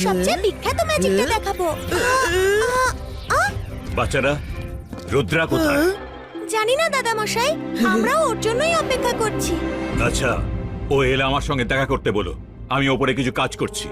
সবচেয়ে বিখ্যাত ম্যাজিকটা দেখাবো। বাচ্চারা, রুদ্রা কোথায়? জানি না দাদা মশাই, আমরাও ওর জন্যই অপেক্ষা করছি। আচ্ছা, ও এলে আমার সঙ্গে দেখা করতে বলো। আমি ওপরে কিছু কাজ করছি।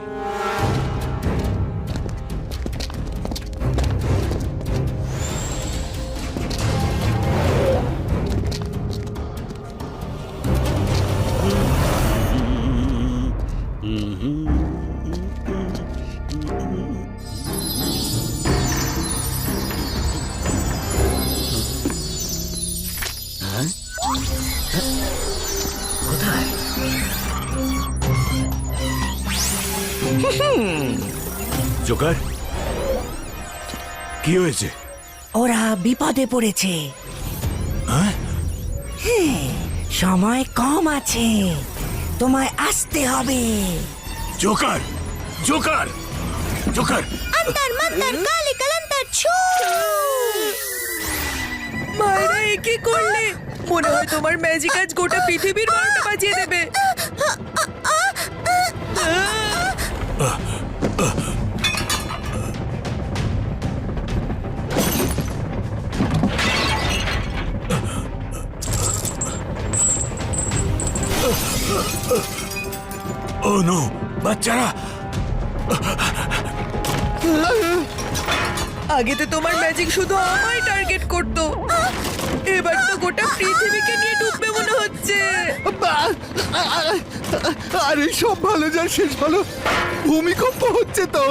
কোথায়? জোকার, কি হয়েছে? ওরা বিপদে পড়েছে। হ্যাঁ? হ্যাঁ, সময় কম আছে, তোমায় আসতে হবে। Joker, Joker, Joker! অন্তর মন্তর কালি কলন্তর ছু। মায়েরা এ কি করলে? মনে হয় তোমার ম্যাজিক আজ গোটা পৃথিবীর 12টা বাজিয়ে দেবে। ও নো, বাচ্চারা! আগে তো তোমার ম্যাজিক শুধু আমায় টার্গেট করতো, এবার তো গোটা পৃথিবীকে নিয়ে ডুববে মনে হচ্ছে। আরে সব ভালো যার শেষ ভালো। ভূমিকম্প হচ্ছে তো।